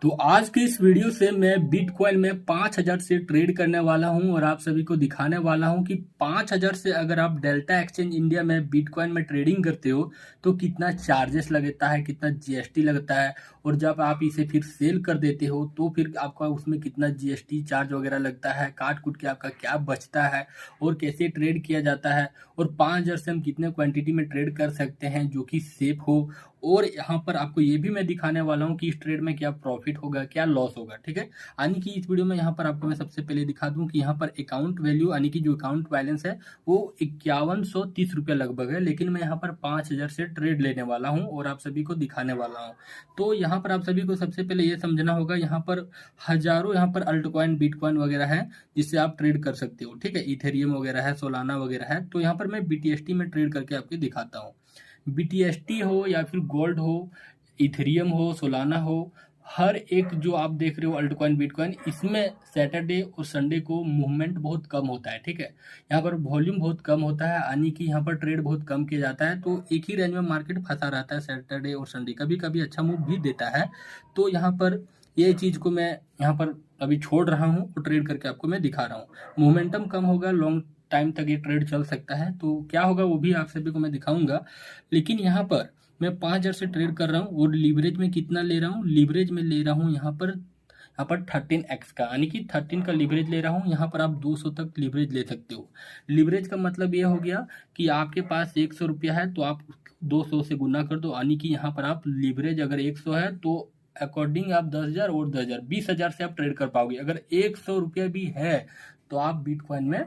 तो आज के इस वीडियो से मैं बिटकॉइन में 5,000 से ट्रेड करने वाला हूं और आप सभी को दिखाने वाला हूं कि 5,000 से अगर आप डेल्टा एक्सचेंज इंडिया में बिटकॉइन में ट्रेडिंग करते हो तो कितना चार्जेस लगता है, कितना जीएसटी लगता है, और जब आप इसे फिर सेल कर देते हो तो फिर आपका उसमें कितना जीएसटी चार्ज वगैरह लगता है, काट कूट के आपका क्या बचता है और कैसे ट्रेड किया जाता है, और 5,000 से हम कितने क्वांटिटी में ट्रेड कर सकते हैं जो कि सेफ हो। और यहाँ पर आपको ये भी मैं दिखाने वाला हूँ कि इस ट्रेड में क्या प्रॉफिट होगा, क्या लॉस होगा। ठीक है, यानी कि इस वीडियो में यहाँ पर आपको मैं सबसे पहले दिखा दूं कि यहाँ पर अकाउंट वैल्यू यानी कि जो अकाउंट बैलेंस है वो 5130 रुपया लगभग है, लेकिन मैं यहाँ पर 5,000 से ट्रेड लेने वाला हूँ और आप सभी को दिखाने वाला हूँ। तो यहाँ पर आप सभी को सबसे पहले ये समझना होगा, यहाँ पर हजारों यहाँ पर अल्टकॉइन बिटकॉइन वगैरह है जिससे आप ट्रेड कर सकते हो। ठीक है, इथेरियम वगैरह है, सोलाना वगैरह है। तो यहाँ पर मैं बीटीएसटी में ट्रेड करके आपको दिखाता हूँ। बीटीएसटी हो या फिर गोल्ड हो, इथेरियम हो, सोलाना हो, हर एक जो आप देख रहे हो अल्टकॉइन बिटकॉइन, इसमें सैटरडे और संडे को मूवमेंट बहुत कम होता है। ठीक है, यहाँ पर वॉल्यूम बहुत कम होता है, यानी कि यहाँ पर ट्रेड बहुत कम किया जाता है। तो एक ही रेंज में मार्केट फंसा रहता है सैटरडे और संडे, कभी कभी अच्छा मूव भी देता है। तो यहाँ पर ये चीज़ को मैं यहाँ पर अभी छोड़ रहा हूँ और ट्रेड करके आपको मैं दिखा रहा हूँ। मोमेंटम कम होगा, लॉन्ग टाइम तक ये ट्रेड चल सकता है, तो क्या होगा वो भी आप सभी को मैं दिखाऊंगा। लेकिन यहाँ पर मैं 5,000 से ट्रेड कर रहा हूँ और लीवरेज में कितना ले रहा हूँ, लीवरेज में ले रहा हूँ यहाँ पर 13x का, यानी कि 13 का लीवरेज ले रहा हूँ। यहाँ पर आप 200 तक लीवरेज ले सकते हो। लीवरेज का मतलब ये हो गया कि आपके पास 100 रुपया है तो आप 200 से गुना कर दो, यानी कि यहाँ पर आप लीवरेज अगर 100 है तो अकॉर्डिंग आप 10,000 और 10,000 20,000 से आप ट्रेड कर पाओगे। अगर 100 रुपया भी है तो आप बिटकॉइन में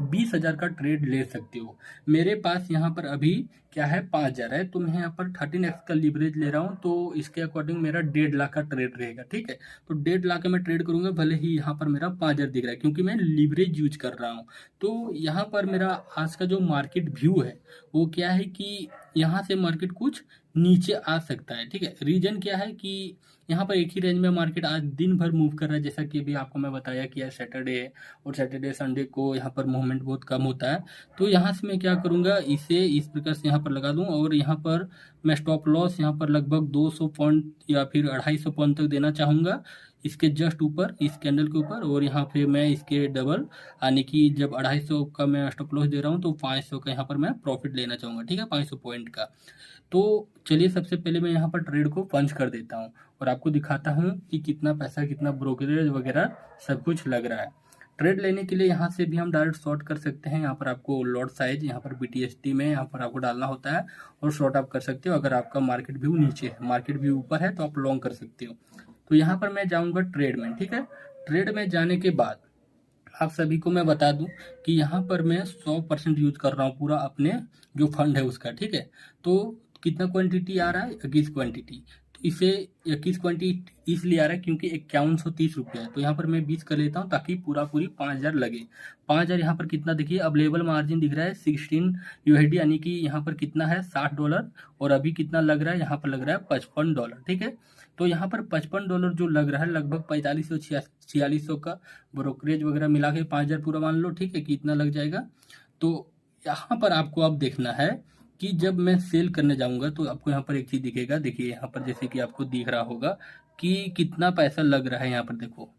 20,000 का ट्रेड ले सकते हो। मेरे पास यहाँ पर अभी क्या है, 5,000 है, तो मैं यहाँ पर 13x का लीवरेज ले रहा हूँ, तो इसके अकॉर्डिंग मेरा 1.5 लाख का ट्रेड रहेगा। ठीक है, तो 1.5 लाख का मैं ट्रेड करूंगा, भले ही यहाँ पर मेरा 5,000 दिख रहा है क्योंकि मैं लीवरेज यूज कर रहा हूँ। तो यहाँ पर मेरा आज का जो मार्केट व्यू है वो क्या है कि यहाँ से मार्केट कुछ नीचे आ सकता है। ठीक है, रीजन क्या है कि यहाँ पर एक ही रेंज में मार्केट आज दिन भर मूव कर रहा है, जैसा कि अभी आपको मैं बताया कि आज सैटरडे है और सैटरडे संडे को यहाँ पर मूवमेंट बहुत कम होता है। तो यहाँ से मैं क्या करूँगा, इसे इस प्रकार से यहाँ पर लगा दूँ और यहाँ पर मैं स्टॉप लॉस यहाँ पर लगभग 200 पॉइंट या फिर 250 पॉइंट तक देना चाहूँगा, इसके जस्ट ऊपर, इस कैंडल के ऊपर। और यहाँ पे मैं इसके डबल, यानी कि जब 250 का मैं स्टॉप लॉस दे रहा हूँ तो 500 का यहाँ पर मैं प्रॉफिट लेना चाहूँगा। ठीक है, 500 पॉइंट का। तो चलिए सबसे पहले मैं यहाँ पर ट्रेड को पंच कर देता हूँ और आपको दिखाता हूँ कि कितना पैसा, कितना ब्रोकरेज वगैरह सब कुछ लग रहा है। ट्रेड लेने के लिए यहाँ से भी हम डायरेक्ट शॉर्ट कर सकते हैं। यहाँ पर आपको लॉट साइज यहाँ पर बीटीएसटी में यहाँ पर आपको डालना होता है और शॉर्ट आप कर सकते हो। अगर आपका मार्केट व्यू नीचे है, मार्केट व्यू ऊपर है तो आप लॉन्ग कर सकते हो। तो यहाँ पर मैं जाऊँगा ट्रेड में। ठीक है, ट्रेड में जाने के बाद आप सभी को मैं बता दूं कि यहाँ पर मैं 100% यूज कर रहा हूँ पूरा अपने जो फंड है उसका। ठीक है, तो कितना क्वांटिटी आ रहा है, 21 क्वांटिटी। तो इसे 21 क्वांटिटी इसलिए आ रहा है क्योंकि 5130 रुपया है, तो यहाँ पर मैं 20 कर लेता हूँ ताकि पूरी 5,000 लगे। 5,000 यहाँ पर कितना देखिए, अवेलेबल मार्जिन दिख रहा है 16 यूएसडी, यानी कि यहाँ पर कितना है, $60। और अभी कितना लग रहा है, यहाँ पर लग रहा है $55। ठीक है, तो यहाँ पर $55 जो लग रहा है, लगभग 4500 का ब्रोकरेज वगैरह मिला के 5,000 पूरा मान लो। ठीक है, कि इतना लग जाएगा। तो यहाँ पर आपको अब देखना है कि जब मैं सेल करने जाऊंगा तो आपको यहाँ पर एक चीज दिखेगा। देखिए यहाँ पर जैसे कि आपको दिख रहा होगा कि कितना पैसा लग रहा है। यहाँ पर देखो,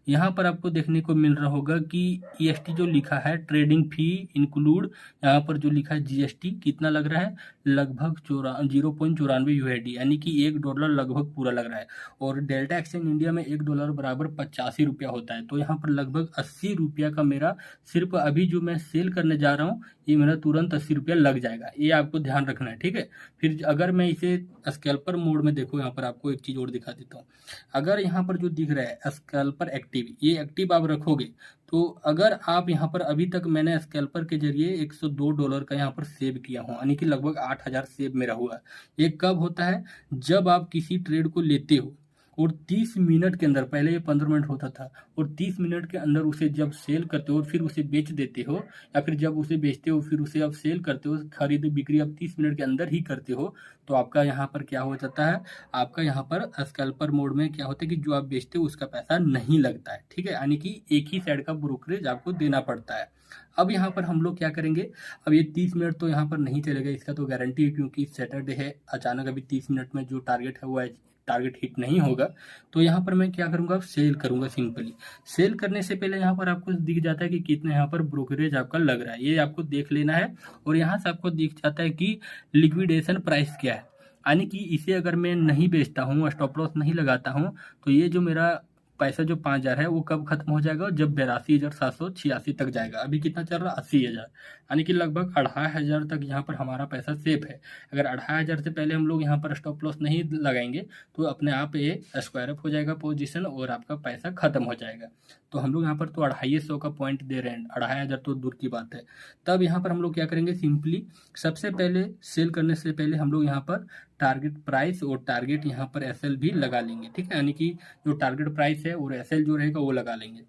यहाँ पर आपको देखने को मिल रहा होगा कि ईएसटी जो लिखा है, ट्रेडिंग फी इंक्लूड, यहाँ पर जो लिखा है जीएसटी, कितना लग रहा है, लगभग 0.94 यूएसडी, यानी कि $1 लगभग पूरा लग रहा है। और डेल्टा एक्सचेंज इंडिया में $1 बराबर 85 रुपया होता है, तो यहाँ पर लगभग 80 रुपया का मेरा सिर्फ अभी जो मैं सेल करने जा रहा हूँ ये मेरा तुरंत 80 रुपया लग जाएगा। ये आपको ध्यान रखना है। ठीक है, फिर अगर मैं इसे स्कैल्पर मोड में देखो, यहाँ पर आपको एक चीज और दिखा देता हूँ। अगर यहाँ पर जो दिख रहा है स्कैल्पर एक्टिव, ये एक्टिव आप रखोगे तो अगर आप यहाँ पर, अभी तक मैंने स्कैल्पर के जरिए $102 का यहाँ पर सेव किया हूँ, यानी कि लगभग 8,000 सेव मेरा हुआ है। ये कब होता है, जब आप किसी ट्रेड को लेते हो और 30 मिनट के अंदर, पहले ये 15 मिनट होता था, और 30 मिनट के अंदर उसे जब सेल करते हो फिर उसे बेच देते हो, या फिर जब उसे बेचते हो फिर उसे आप सेल करते हो, खरीद बिक्री आप 30 मिनट के अंदर ही करते हो, तो आपका यहाँ पर क्या हो जाता है, आपका यहाँ पर स्कैल्पर मोड में क्या होता है कि जो आप बेचते हो उसका पैसा नहीं लगता है। ठीक है, यानी कि एक ही साइड का ब्रोकरेज आपको देना पड़ता है। अब यहाँ पर हम लोग क्या करेंगे, अब ये 30 मिनट तो यहाँ पर नहीं चलेगा, इसका तो गारंटी है क्योंकि सैटरडे है। अचानक अभी 30 मिनट में जो टारगेट है वो टारगेट हिट नहीं होगा, तो यहाँ पर मैं क्या करूँगा, सेल करूँगा सिंपली। सेल करने से पहले यहाँ पर आपको दिख जाता है कि कितना यहाँ पर ब्रोकरेज आपका लग रहा है, ये आपको देख लेना है। और यहाँ से आपको दिख जाता है कि लिक्विडेशन प्राइस क्या है, यानी कि इसे अगर मैं नहीं बेचता हूँ, स्टॉप लॉस नहीं लगाता हूँ, तो ये जो मेरा पैसा जो 5,000 है वो कब खत्म हो जाएगा, जब 82,786 तक जाएगा। अभी कितना चल रहा है, 80,000, यानी कि लगभग 2,500 तक यहाँ पर हमारा पैसा सेफ है। अगर 2,500 से पहले हम लोग यहाँ पर स्टॉप लॉस नहीं लगाएंगे तो अपने आप ये स्क्वायर अप हो जाएगा पोजीशन और आपका पैसा खत्म हो जाएगा। तो हम लोग यहाँ पर तो 250 का पॉइंट दे रहे हैं, 2,500 तो दूर की बात है। तब यहाँ पर हम लोग क्या करेंगे, सिंपली सबसे पहले सेल करने से पहले हम लोग यहाँ पर टारगेट प्राइस और टारगेट यहाँ पर एसएल भी लगा लेंगे, ठीक है। यानी कि जो टारगेट प्राइस है और एसएल जो रहेगा वो लगा लेंगे।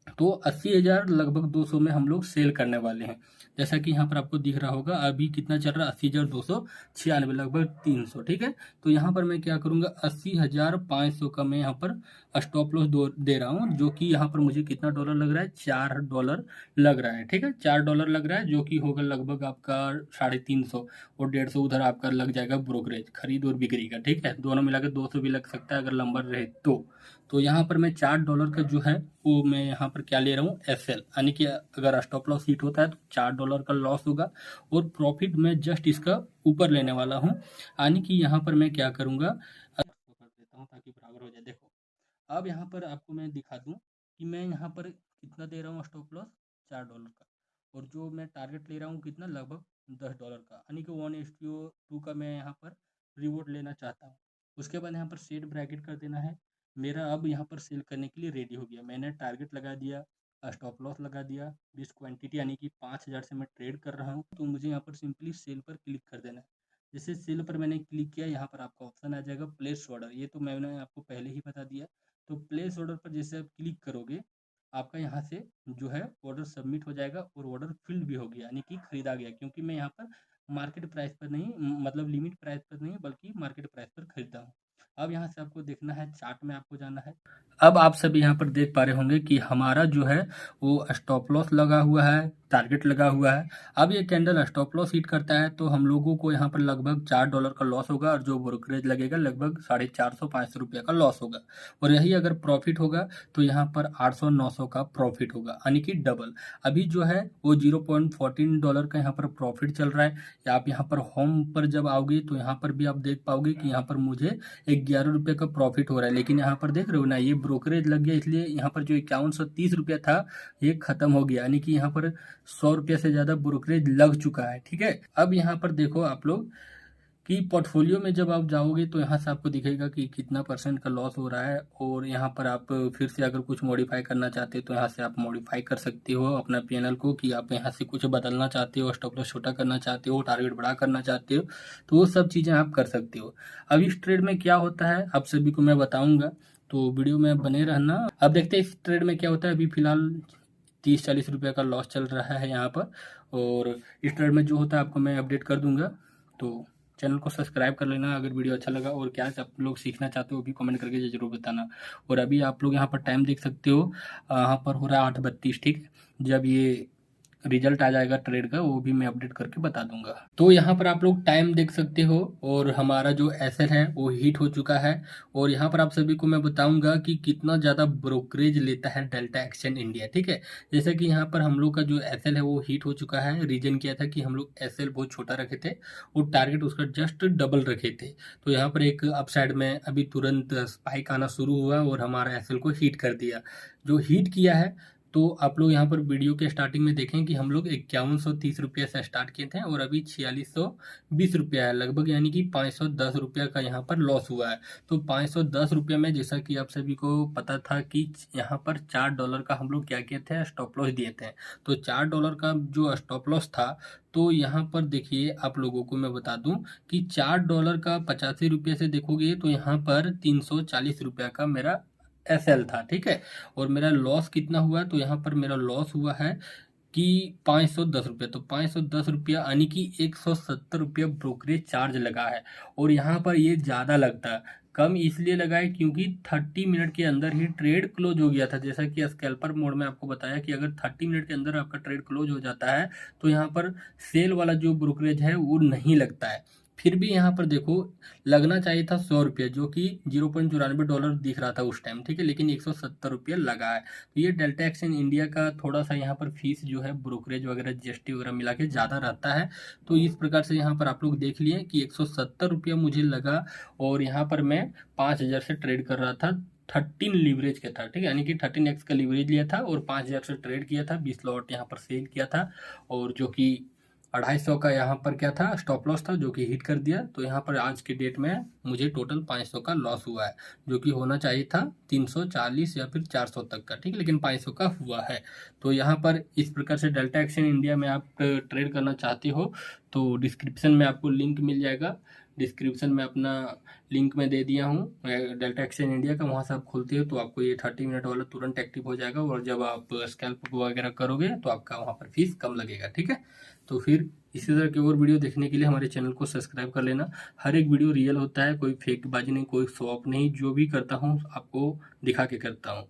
तो 80,000 लगभग 200 में हम लोग सेल करने वाले हैं। जैसा कि यहाँ पर आपको दिख रहा होगा अभी कितना चल रहा है, 80,296, लगभग 300, ठीक है। तो यहाँ पर मैं क्या करूँगा, 80,500 का मैं यहाँ पर स्टॉप लॉस दे रहा हूँ, जो कि यहाँ पर मुझे कितना डॉलर लग रहा है, $4 लग रहा है, ठीक है। $4 लग रहा है, जो कि होगा लगभग आपका 350 और 150 उधर आपका लग जाएगा ब्रोकरेज, खरीद और बिक्री का, ठीक है। दोनों मिला के 200 भी लग सकता है अगर लंबर रहे तो यहाँ पर मैं $4 का जो है वो मैं यहाँ पर क्या ले रहा हूँ, एसएल, यानी कि अगर स्टॉप लॉस हिट होता है तो $4 का लॉस होगा और प्रॉफिट मैं जस्ट इसका ऊपर लेने वाला हूँ। यानी कि यहाँ पर मैं क्या करूँगा, कर देता हूँ ताकि बराबर हो जाए। देखो अब यहाँ पर आपको मैं दिखा दूँ कि मैं यहाँ पर कितना दे रहा हूँ स्टॉप लॉस, $4 का, और जो मैं टारगेट ले रहा हूँ कितना, लगभग $10 का, यानी कि 1:2 का मैं यहाँ पर रिवॉर्ड लेना चाहता हूँ। उसके बाद यहाँ पर सेट ब्रैकेट कर देना है। मेरा अब यहाँ पर सेल करने के लिए रेडी हो गया, मैंने टारगेट लगा दिया, स्टॉप लॉस लगा दिया, दिस क्वांटिटी यानी कि 5,000 से मैं ट्रेड कर रहा हूँ। तो मुझे यहाँ पर सिंपली सेल पर क्लिक कर देना है। जैसे सेल पर मैंने क्लिक किया, यहाँ पर आपका ऑप्शन आ जाएगा प्लेस ऑर्डर, ये तो मैंने आपको पहले ही बता दिया। तो प्लेस ऑर्डर पर जैसे आप क्लिक करोगे, आपका यहाँ से जो है ऑर्डर सबमिट हो जाएगा और ऑर्डर फिल्ड भी हो गया, यानी कि खरीदा गया, क्योंकि मैं यहाँ पर मार्केट प्राइस पर नहीं, मतलब लिमिट प्राइस पर नहीं बल्कि मार्केट प्राइस पर खरीदा हूँ। अब यहाँ से आपको देखना है, चार्ट में आपको जाना है। अब आप सभी यहाँ पर देख पा रहे होंगे कि हमारा जो है वो स्टॉप लॉस लगा हुआ है, टारगेट लगा हुआ है। अब ये कैंडल स्टॉप लॉस हिट करता है तो हम लोगों को यहाँ पर लगभग $4 का लॉस होगा और जो ब्रोकरेज लगेगा लगभग 450-500 रुपये का लॉस होगा। और यही अगर प्रॉफिट होगा तो यहाँ पर 800-900 का प्रॉफिट होगा, यानी कि डबल। अभी जो है वो $0.14 का यहाँ पर प्रॉफिट चल रहा है। या आप यहाँ पर होम पर जब आओगे तो यहाँ पर भी आप देख पाओगे कि यहाँ पर मुझे ₹11 का प्रॉफिट हो रहा है। लेकिन यहाँ पर देख रहे हो ना, ये ब्रोकरेज लग गया, इसलिए यहाँ पर जो 5130 रुपया था ये खत्म हो गया, यानी कि यहाँ पर 100 रुपया से ज्यादा ब्रोकरेज लग चुका है, ठीक है। अब यहाँ पर देखो आप लोग कि पोर्टफोलियो में जब आप जाओगे तो यहाँ से आपको दिखेगा कि कितना परसेंट का लॉस हो रहा है। और यहाँ पर आप फिर से अगर कुछ मॉडिफाई करना चाहते हो तो यहाँ से आप मॉडिफाई कर सकते हो अपना पीएनएल को, कि आप यहाँ से कुछ बदलना चाहते हो, स्टॉप लॉस छोटा करना चाहते हो, टारगेट बड़ा करना चाहते हो, तो वो सब चीज़ें आप कर सकते हो। अब इस ट्रेड में क्या होता है आप सभी को मैं बताऊंगा, तो वीडियो में बने रहना। अब देखते हैं इस ट्रेड में क्या होता है। अभी फिलहाल 30-40 रुपये का लॉस चल रहा है यहाँ पर, और इस ट्रेड में जो होता है आपको मैं अपडेट कर दूंगा। तो चैनल को सब्सक्राइब कर लेना अगर वीडियो अच्छा लगा, और क्या आप लोग सीखना चाहते हो वो भी कमेंट करके जरूर बताना। और अभी आप लोग यहाँ पर टाइम देख सकते हो, यहाँ पर हो रहा है 8:32, ठीक है। जब ये रिजल्ट आ जाएगा ट्रेड का वो भी मैं अपडेट करके बता दूंगा। तो यहाँ पर आप लोग टाइम देख सकते हो, और हमारा जो एसएल है वो हिट हो चुका है। और यहाँ पर आप सभी को मैं बताऊंगा कि कितना ज़्यादा ब्रोकरेज लेता है डेल्टा एक्सचेंज इंडिया, ठीक है। जैसे कि यहाँ पर हम लोग का जो एसएल है वो हिट हो चुका है। रीजन क्या था कि हम लोग एसएल बहुत छोटा रखे थे और टारगेट उसका जस्ट डबल रखे थे। तो यहाँ पर एक अपसाइड में अभी तुरंत स्पाइक आना शुरू हुआ और हमारा एसएल को हिट कर दिया। जो हिट किया है तो आप लोग यहाँ पर वीडियो के स्टार्टिंग में देखें कि हम लोग 5130 रुपये से स्टार्ट किए थे और अभी 4620 रुपया है लगभग, यानी कि 510 रुपया का यहाँ पर लॉस हुआ है। तो 510 रुपये में जैसा कि आप सभी को पता था कि यहाँ पर $4 का हम लोग क्या किए थे, स्टॉप लॉस दिए थे। तो $4 का जो स्टॉप लॉस था, तो यहाँ पर देखिए आप लोगों को मैं बता दूं कि $4 का 85 रुपये से देखोगे तो यहाँ पर 340 रुपया का मेरा एसएल था, ठीक है। और मेरा लॉस कितना हुआ, तो यहाँ पर मेरा लॉस हुआ है कि 510 रुपये। तो 510 रुपया यानी कि 170 रुपया ब्रोकरेज चार्ज लगा है। और यहाँ पर ये ज़्यादा लगता है, कम इसलिए लगा है क्योंकि 30 मिनट के अंदर ही ट्रेड क्लोज हो गया था। जैसा कि स्कैल्पर मोड में आपको बताया कि अगर 30 मिनट के अंदर आपका ट्रेड क्लोज हो जाता है तो यहाँ पर सेल वाला जो ब्रोकरेज है वो नहीं लगता है। फिर भी यहाँ पर देखो लगना चाहिए था 100 रुपये, जो कि $0.94 दिख रहा था उस टाइम, ठीक है, लेकिन 170 रुपये लगा है। तो ये डेल्टा एक्सचेंज इंडिया का थोड़ा सा यहाँ पर फीस जो है ब्रोकरेज वगैरह जीएसटी वगैरह मिला के ज़्यादा रहता है। तो इस प्रकार से यहाँ पर आप लोग देख लिए कि 170 रुपया मुझे लगा, और यहाँ पर मैं 5,000 से ट्रेड कर रहा था। 13 लीवरेज का था, ठीक है, यानी कि 13x का लीवरेज लिया था और 5,000 से ट्रेड किया था, 20 लॉट यहाँ पर सेल किया था, और जो कि 250 का यहाँ पर क्या था, स्टॉप लॉस था, जो कि हिट कर दिया। तो यहाँ पर आज के डेट में मुझे टोटल 500 का लॉस हुआ है, जो कि होना चाहिए था 340 या फिर 400 तक का, ठीक है, लेकिन 500 का हुआ है। तो यहाँ पर इस प्रकार से डेल्टा एक्सचेंज इंडिया में आप ट्रेड करना चाहते हो तो डिस्क्रिप्शन में आपको लिंक मिल जाएगा। डिस्क्रिप्शन में अपना लिंक मैं दे दिया हूँ डेल्टा एक्सचेंज इंडिया का, वहाँ से आप खोलते हो तो आपको ये 30 मिनट वाला तुरंत एक्टिव हो जाएगा, और जब आप स्कैल्प वगैरह करोगे तो आपका वहाँ पर फीस कम लगेगा, ठीक है। तो फिर इसी तरह के और वीडियो देखने के लिए हमारे चैनल को सब्सक्राइब कर लेना। हर एक वीडियो रियल होता है, कोई फेक बाजी नहीं, कोई शो ऑफ नहीं, जो भी करता हूँ आपको दिखा के करता हूँ।